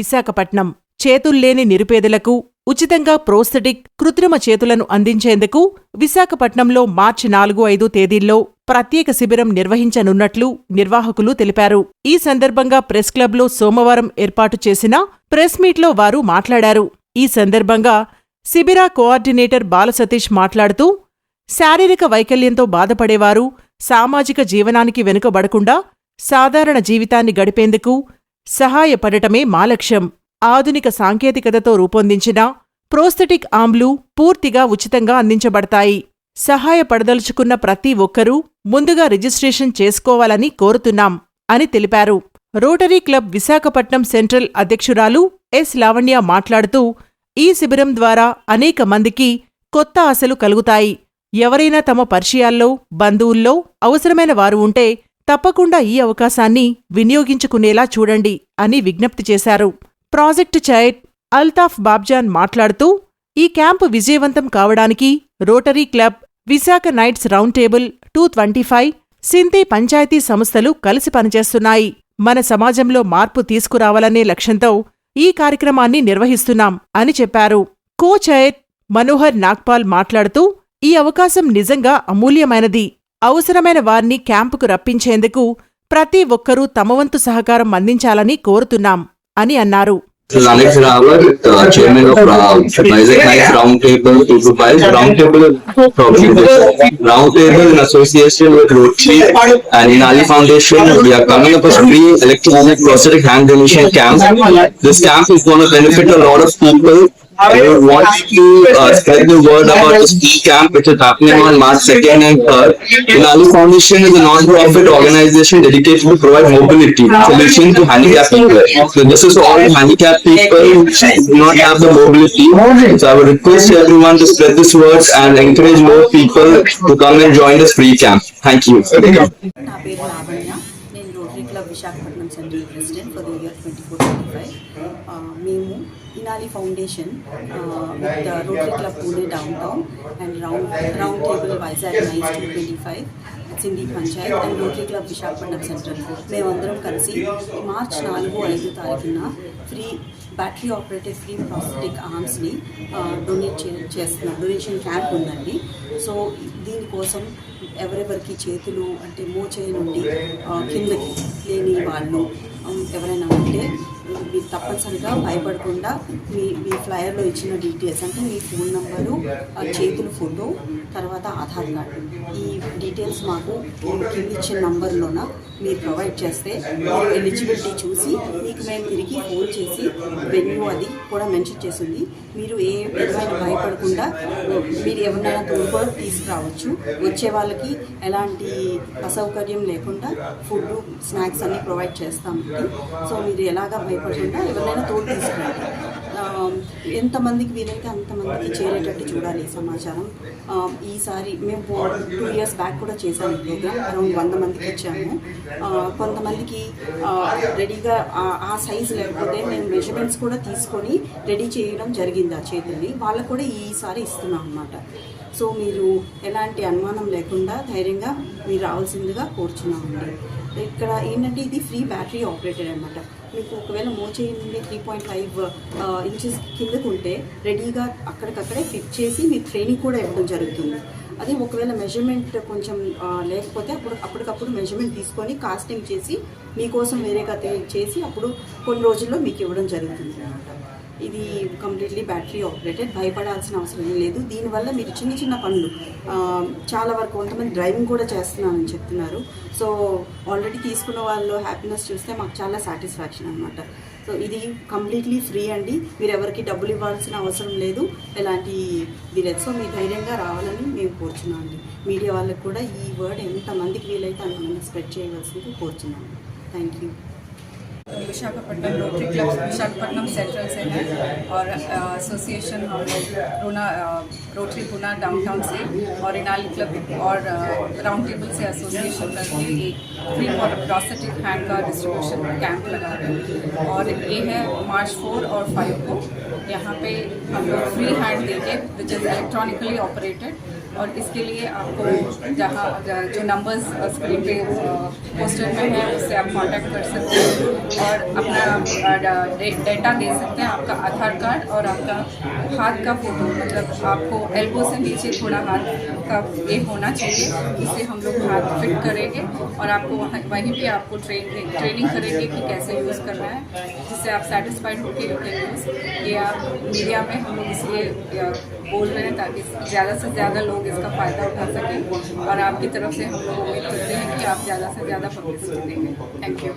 విశాఖపట్నం చేతుల్లేని నిరుపేదలకు ఉచితంగా ప్రోస్థెటిక్ కృత్రిమ చేతులను అందించేందుకు విశాఖపట్నంలో మార్చి 4-5 తేదీల్లో ప్రత్యేక శిబిరం నిర్వహించనున్నట్లు నిర్వాహకులు తెలిపారు. ఈ సందర్భంగా ప్రెస్ క్లబ్లో సోమవారం ఏర్పాటు చేసిన ప్రెస్ మీట్లో వారు మాట్లాడారు. ఈ సందర్భంగా శిబిర కోఆర్డినేటర్ బాలసతీష్ మాట్లాడుతూ, శారీరక వైకల్యంతో బాధపడేవారు సామాజిక జీవనానికి వెనుకబడకుండా సాధారణ జీవితాన్ని గడిపేందుకు సహాయపడటమే మా లక్ష్యం. ఆధునిక సాంకేతికతతో రూపొందించిన ప్రోస్థెటిక్ ఆర్మ్లు పూర్తిగా ఉచితంగా అందించబడతాయి. సహాయపడదలుచుకున్న ప్రతి ఒక్కరూ ముందుగా రిజిస్ట్రేషన్ చేసుకోవాలని కోరుతున్నాం అని తెలిపారు. రోటరీ క్లబ్ విశాఖపట్నం సెంట్రల్ అధ్యక్షురాలు ఎస్ లావణ్య మాట్లాడుతూ, ఈ శిబిరం ద్వారా అనేక మందికి కొత్త ఆశలు కలుగుతాయి. ఎవరైనా తమ పరిచయాల్లో, బంధువుల్లో అవసరమైన వారు ఉంటే తప్పకుండా ఈ అవకాశాన్ని వినియోగించుకునేలా చూడండి అని విజ్ఞప్తి చేశారు. ప్రాజెక్టు చైర్ అల్తాఫ్ బాబ్జాన్ మాట్లాడుతూ, ఈ క్యాంపు విజయవంతం కావడానికి Rotary club, Visakha knights round table 225, Sindhi panchayat సంస్థలు కలిసి పనిచేస్తున్నాయి. మన సమాజంలో మార్పు తీసుకురావాలనే లక్ష్యంతో ఈ కార్యక్రమాన్ని నిర్వహిస్తున్నాం అని చెప్పారు. కో చైర్ మనోహర్ నాగ్పాల్ మాట్లాడుతూ, ఈ అవకాశం నిజంగా అమూల్యమైనది. అవసరమైన వారిని క్యాంపుకు రప్పించేందుకు ప్రతి ఒక్కరూ తమ వంతు సహకారం అందించాలని కోరుతున్నాం అని అన్నారు. Alex Rawat, chairman of Vizag Nights Roundtable 225. Roundtable in association with Rotary and Inali Foundation, we are coming up a free electronic prosthetic hand donation camp. This camp is going to benefit a lot of people. I want to spread the word about this camp which is happening on March 2nd and 3rd. Inali Foundation is a non-profit organization dedicated to provide mobility solutions to handicapped people. So this is all handicapped people who do not have the mobility. So I would request everyone to spread this word and encourage more people to come and join this free camp. Thank you. నా పేరు లావణ్య. నేను Rotary Club Visakhapatnam Central president for the year 24-25. మేము Inali Foundation with Rotary Club Pune downtown and Round Table Vizag Knights 225, Sindhi Panchayat and Rotary Club Visakhapatnam Central మేమందరం కలిసి March 4-5 తారీఖున free battery operated free prosthetic ఆర్మ్స్ని donate చేస్తున్నాం. Donation camp ఉందండి. సో దీనికోసం ఎవరెవరికి చేతులు అంటే మోచేయి నుండి కిందకి లేని వాళ్ళు ఎవరైనా ఉంటే మీరు తప్పనిసరిగా భయపడకుండా మీ ఫ్లయర్లో ఇచ్చిన డీటెయిల్స్ అంటే మీ ఫోన్ నంబరు, చేతుల ఫోటో, తర్వాత ఆధార్ కార్డు, ఈ డీటెయిల్స్ మాకు కింద ఇచ్చిన నంబర్లోన మీరు ప్రొవైడ్ చేస్తే మీరు ఎలిజిబిలిటీ చూసి మీకు మేము తిరిగి ఫోన్ చేసి వెన్యూ అది కూడా మెన్షన్ చేసింది. మీరు ఏ విధమైన భయపడకుండా మీరు ఎవరినైనా తోడుగా తీసుకురావచ్చు. వచ్చే వాళ్ళకి ఎలాంటి అసౌకర్యం లేకుండా ఫుడ్, స్నాక్స్ అన్నీ ప్రొవైడ్ చేస్తామండి. సో మీరు ఎలాగా భయపడకుండా ఎవరినైనా తోడు తీసుకురండి. ఎంతమందికి వీలైతే అంతమందికి చేరేటట్టు చూడాలి ఈ సమాచారం. ఈసారి మేము 2 years బ్యాక్ కూడా చేసాము ప్రోగ్రామ్. అరౌండ్ 100 మందికి ఇచ్చాము. కొంతమందికి రెడీగా ఆ సైజు లేకపోతే మేము మెజర్మెంట్స్ కూడా తీసుకొని రెడీ చేయడం జరిగింది ఆ చేతుల్ని. వాళ్ళకు కూడా ఈసారి ఇస్తున్నాం అన్నమాట. సో మీరు ఎలాంటి అనుమానం లేకుండా ధైర్యంగా మీరు రావాల్సిందిగా కోరుచున్నామండి. ఇక్కడ ఏంటంటే ఇది ఫ్రీ బ్యాటరీ ఆపరేటెడ్ అనమాట. మీకు ఒకవేళ మోచేయి నుండి 3.5 ఇంచెస్ కిందకు ఉంటే రెడీగా అక్కడికక్కడే ఫిట్ చేసి మీకు ట్రైనింగ్ కూడా ఇవ్వడం జరుగుతుంది. అదే ఒకవేళ మెజర్మెంట్ కొంచెం లేకపోతే అప్పటికప్పుడు మెజర్మెంట్ తీసుకొని కాస్టింగ్ చేసి మీకోసం వేరేగా చేసి అప్పుడు కొన్ని రోజుల్లో మీకు ఇవ్వడం జరుగుతుంది అన్నమాట. ఇది కంప్లీట్లీ బ్యాటరీ ఆపరేటెడ్. భయపడాల్సిన అవసరం లేదు. దీనివల్ల మీరు చిన్న చిన్న పనులు చాలా వరకు కొంతమంది డ్రైవింగ్ కూడా చేస్తున్నానని చెప్తున్నారు. సో ఆల్రెడీ తీసుకున్న వాళ్ళు హ్యాపీనెస్ చూస్తే మాకు చాలా సాటిస్ఫాక్షన్ అనమాట. సో ఇది కంప్లీట్లీ ఫ్రీ అండి. మీరు ఎవరికి డబ్బులు ఇవ్వాల్సిన అవసరం లేదు, ఎలాంటి ఇది లేదు. సో మీ ధైర్యంగా రావాలని మేము కోరుచున్నాం అండి. మీడియా వాళ్ళకి కూడా ఈ వర్డ్ ఎంతమందికి వీలైతే అంతమంది స్ప్రెడ్ చేయవలసింది కోరుచున్నాము. Thank you. Visakhapatnam rotary club Visakhapatnam central से है और एसोसिएशन हम लोग रोटरी पुणे डाउनटाउन से और इनाली क्लब और राउंड टेबल से एसोसिएशन करके एक फ्री प्रोस्थेटिक हैंड का डिस्ट्रीब्यूशन कैंप लगा है और ये है मार्च 4 और 5 को। यहाँ पे हम लोग फ्री हैंड देके विच इज़ इलेक्ट्रॉनिकली ऑपरेटेड और इसके लिए आपको जहाँ जो नंबर्स स्क्रीन पे पोस्टर में है उससे आप कांटेक्ट कर सकते हैं और अपना डेटा दे सकते हैं, आपका आधार कार्ड और आपका हाथ का फोटो, मतलब आपको एल्बो से नीचे थोड़ा हाथ का ये होना चाहिए, इससे हम लोग हाथ फिट करेंगे और आपको वहीं पे आपको ट्रेनिंग करेंगे कि कैसे यूज़ करना है, जिससे आप सेटिस्फाइड होकर यू कैन यूज़। ये आप मीडिया में हम लोग इसलिए बोल रहे हैं ताकि ज़्यादा से ज़्यादा लोग इसका फ़ायदा उठा सकें और आपकी तरफ से हम लोग उम्मीद करते हैं कि आप ज़्यादा से ज़्यादा पब्लिसिटी देंगे। Thank you.